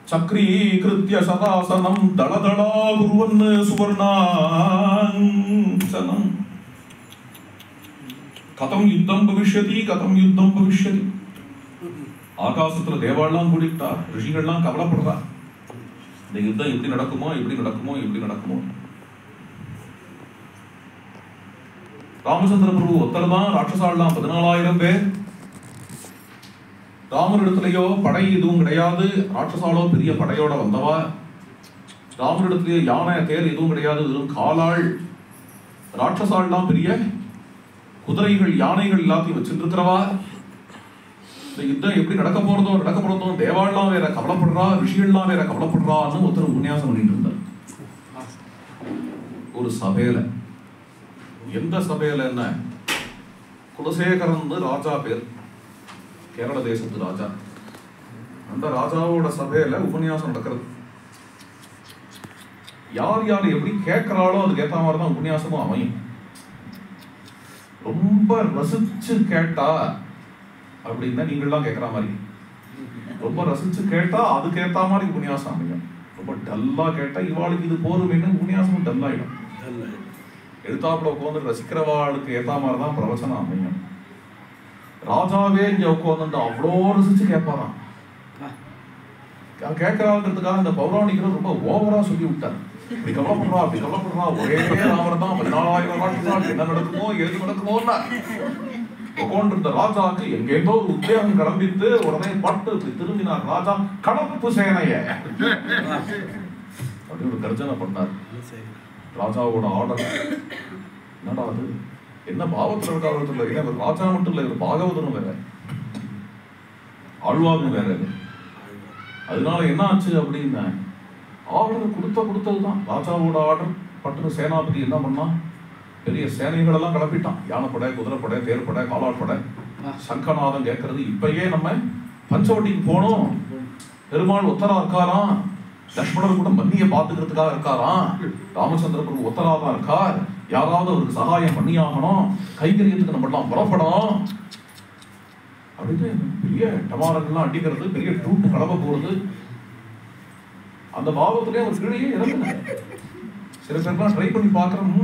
சக்ரீகிருத்ய சதாசனம் தளதளா குருவன் சுவர்ணாஞ்சனம் கதம் யுத்தம் பவிஷ்யதி கதம் யுத்தம் பவிஷ்யதி. ஆகாசத்துல தேவாலாம் கூடிட்டா, ரிஷிகள்லாம் கவலைப்படுறா, இந்த யுத்தம் எப்படி நடக்குமோ எப்படி நடக்குமோ எப்படி நடக்குமோ. ராமச்சந்திர பிரபு ஒத்தர் தான், ராட்சசாலாம் 14,000 பேர். ராமரிடத்திலேயோ படை எதுவும் கிடையாது, ராட்சசாலோ பெரிய படையோட வந்தவா. ராமரிடத்திலேயோ யானை தேர் எதுவும் கிடையாது, வெறும் காலாள். ராட்சசாலாம் பெரிய குதிரைகள் யானைகள் எல்லாத்தையும் வச்சுட்டு இருக்கிறவா. இந்த யுத்தம் எப்படி நடக்க போறதோ தேவாள்லாம் வேற கவலைப்படுறா, ரிஷிகள்லாம் வேற கவலைப்படுறான்னு ஒருத்தர் உபன்யாசம் பண்ணிட்டு இருந்தார் ஒரு சபையில. எந்த சபையில என்ன, குலசேகரன் ராஜா பேர், கேரள தேசத்து ராஜா. அந்த ராஜாவோட சபையில உபன்யாசம் நடக்கிறது. யார் யார் எப்படி கேட்கிறாளோ அதுக்கு ஏற்ற மாதிரிதான் உபன்யாசமும் அமையும். ரொம்ப ரசிச்சு கேட்டா அப்படின்னா நீங்கள்லாம் கேட்குற மாதிரி, ரொம்ப ரசிச்சு கேட்டா அதுக்கு ஏற்ற மாதிரி உபன்யாசம் அமையும். ரொம்ப டல்லா கேட்டா இவாளுக்கு இது போதும் உபன்யாசமும் டல்லாயிடும். எழுத்தாப்புல உட்காந்து ரசிக்கிறவாளுக்கு ஏற்ற மாதிரி தான் பிரவச்சனம் அமையும். ராஜாவே இங்க உட்காந்து அவ்வளோ ரசிச்சு கேட்பாராம். கேட்கறாங்கிறதுக்காக இந்த பௌராணிகரும் ரொம்ப ஓவரா சொல்லி விட்டார். இப்படி கவலைப்படுறா அப்படி கவலைப்படுறா, ஒரே ராமர் தான் 14,000 ராட்சசால், என்ன நடக்குமோ ஏது நடக்குமோன்னா உட்காண்டிருந்த ராஜாவுக்கு எங்கேந்தோ ஒரு உத்வேகம் கிளம்பிட்டு உடனே பட்டு இப்படி திரும்பினார் ராஜா. கடப்பு சேனைய அப்படி ஒரு கர்ஜனை பண்ணார். ராஜாவோட ஆர்டர் என்னடா அது, என்ன பாவத்தில் இருக்காவத்துல, ஏன்னா ராஜா மட்டும் இல்லை, இவர் பாகவதனும் வேற, ஆழ்வாரும் வேற. அதனால என்ன ஆச்சு அப்படின்னா, ஆர்டர் கொடுத்ததுதான் ராஜாவோட ஆர்டர். பட்டுன்னு சேனாபதி என்ன பண்ணா, பெரிய சேனைகள் எல்லாம் கிளப்பிட்டான். யானைப்படை, குதிரைப்படை, தேர்ப்படை, காலாட்படை. சங்கநாதம் கேட்கறது, இப்பயே நம்ம பஞ்சவட்டிக்கு போனோம், பெருமாள் ஒத்தரா இருக்காராம், லக்ஷ்மணர் கூட மன்னிய பாத்துக்கிறதுக்காக இருக்காராம், ராமச்சந்திர பிரபு ஒத்தராதான் இருக்கார், யாராவது அவருக்கு சகாயம் பண்ணியாகணும், கைகரியத்துக்கு நம்ம எல்லாம் புறப்படணும் அப்படின்னு பெரிய டமாரங்கள்லாம் அடிக்கிறது, பெரிய டூட்டு கிளம்ப போறது. அந்த பாவத்திலே அவர் கீழே இறங்குங்க. சில பேர்லாம் ட்ரை பண்ணி பாக்குறோம்.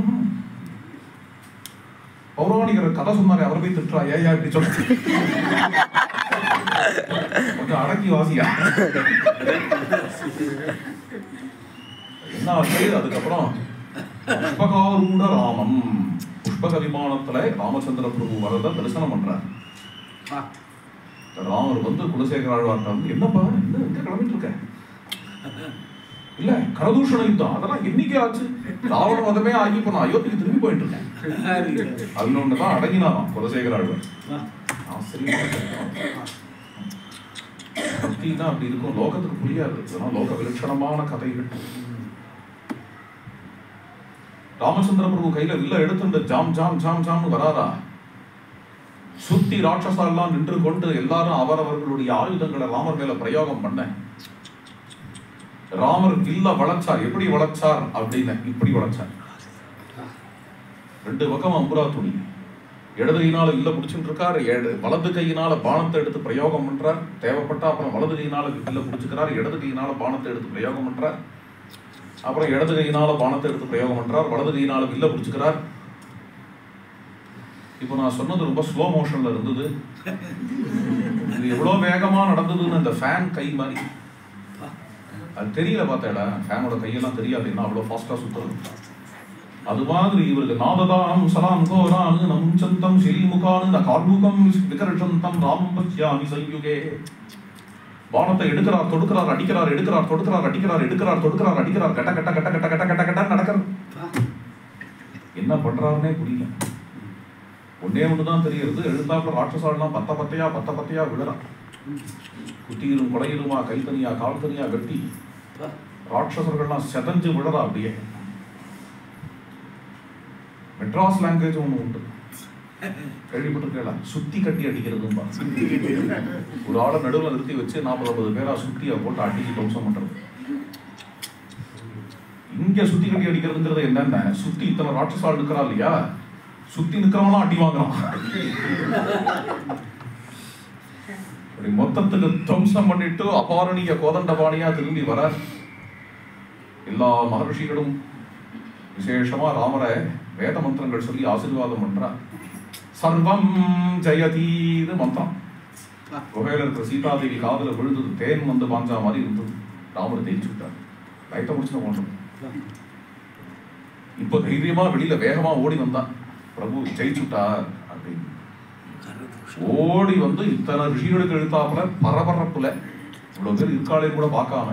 பௌராணிகர் கதை சொன்னாரு, அவரை போய் திட்டுறா, ஏயா இப்படி சொல்ல, கொஞ்சம் அடக்கி வாசியா என்ன ஆச்சு. அதுக்கப்புறம் புஷ்பகாரூட ராமம், புஷ்பக விமானத்துல ராமச்சந்திர பிரபு வரத தரிசனம் பண்றார். ராமர் வந்து குலசேகர ஆழ்வார்ட்ட வந்து, என்னப்பா என்ன எங்க கிளம்பிட்டு இருக்க? இல்ல கரதூஷண யுத்தம் அதெல்லாம் இன்னைக்கே ஆச்சு, ராவண மதமே ஆகி இப்ப நான் அயோத்திக்கு திரும்பி போயிட்டு இருக்கேன். அதுல ஒண்ணுதான் அடங்கினாராம் குலசேகர ஆழ்வார். பக்தினா அப்படி இருக்கும், லோகத்துக்கு புரியாது, லோக விலட்சணமான கதைகள். ராமச்சந்திர பிரபு கையில வில்ல எடுத்து ஜாம் ஜாம் ஜாம் ஜாம் வராரா. சுத்தி ராட்சசாலாம் நின்று கொண்டு எல்லாரும் அவரவர்களுடைய ஆயுதங்களை ராமர் மேல பிரயோகம் பண்ண. ராமர் வில்ல வளைச்சார். எப்படி வளைச்சார் அப்படின்னு, இப்படி வளைச்சார். 2 பக்கம் அம்புரா துணி. இடது கையினால வில்ல பிடிச்சுட்டு இருக்காரு, வலது கையினால பானத்தை எடுத்து பிரயோகம் பண்றார். தேவைப்பட்டா அப்புறம் வலது கையினால வில்ல பிடிச்சுக்கிறார், இடது கையினால பானத்தை எடுத்து பிரயோகம் பண்றார். அப்புறம் இடது கையினால பானத்தை எடுத்து பிரயோகம் பண்றார், வலது கையினால வில்ல பிடிச்சுக்கிறார். இப்போ நான் சொன்னது ரொம்ப ஸ்லோ மோஷன்ல இருந்தது. இது எவ்வளவு வேகமா நடந்ததுன்னு அந்த ஃபேன் கை மாதிரி அது தெரியல. பார்த்தேடா, ஃபேனோட கையெல்லாம் தெரியாது, என்ன அவ்வளவு ஃபாஸ்டா சுத்துறது. அது மாதிரி இவருக்கு நாததானம் சலாம் கோரானு நம் சந்தம் ஸ்ரீமுகானு கார்முகம் விகர்ஷந்தம் ராமம் பச்யாமி சயுகே. பானத்தை எடுக்கிறார், தொடுக்கிறார், அடிக்கிறார், எடுக்கிறார், தொடுக்கிறார், அடிக்கிறார், எடுக்கிறார், தொடுக்கிறார், அடிக்கிறார், கட்ட கட்ட கட்ட கட்ட கட்ட கட்ட கட்ட நடக்கிறது. என்ன பண்றாருன்னே புரியல. ஒன்னே ஒண்ணுதான் தெரியுது, எழுத்தாப்புல ராட்சசாலாம் பத்த பத்தையா விழுறான். குட்டியிலும் கொடையிலுமா கை தனியா கால் தனியா வெட்டி ராட்சசர்கள்லாம் செதஞ்சு விழுறா. அப்படியே மெட்ராஸ் லாங்குவேஜ் ஒண்ணு உண்டு, கேள்விப்பட்டிருக்கா? சுத்தி கட்டி அடிக்கிறதும்பா. ஒரு ஆளை நடுவில் நிறுத்தி வச்சு 40-50 பேரா சுத்தியா போட்டு அடிச்சு தோசம் பண்றது. இங்க சுத்தி கட்டி அடிக்கிறதுங்கிறது என்னன்னா, சுத்தி இத்தனை ராட்சசால் இருக்கிறா இல்லையா, சுத்தி நிக்கிறவங்களாம் அடி வாங்குறான். அப்படி மொத்தத்துக்கு துவம்சம் பண்ணிட்டு அபாரணிய கோதண்டபாணியா திரும்பி வர எல்லா மகர்ஷிகளும் விசேஷமா ராமரை வேத மந்திரங்கள் சொல்லி ஆசீர்வாதம் பண்றா. சர்வம் ஜெயதீது மந்திரம் குகையில இருக்கிற சீதாதேவி காதல விழுந்தது, தேன் வந்து பாஞ்சா மாதிரி இருந்தது. ராமரை ஜெயிச்சு விட்டார். லைட்டை முடிச்சுன போன்றோம். இப்போ தைரியமா வெளியில வேகமா ஓடி வந்தான். பிரபு ஜெயிச்சுட்டார் அப்படின்னு ஓடி வந்து இத்தனை ரிஷிகளுக்கு எழுத்தாப்புல பரபரப்புல இவ்வளவு பேர் இருக்காளையும் கூட பார்க்காம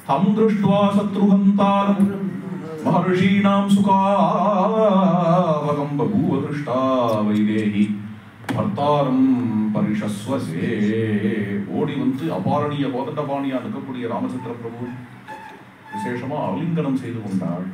தம் திருஷ்டுவா சத்ருஹந்தாரம் மஹர்ஷீணாம் சுகாவகம் பபூவ திருஷ்டா வைதேகி பர்த்தாரம் பரிஷஸ்வசே. ஓடி வந்து அபாரணிய கோதண்டபாணியா நிற்கக்கூடிய ராமச்சந்திர பிரபு விசேஷமா ஆலிங்கனம் செய்து கொண்டாள்.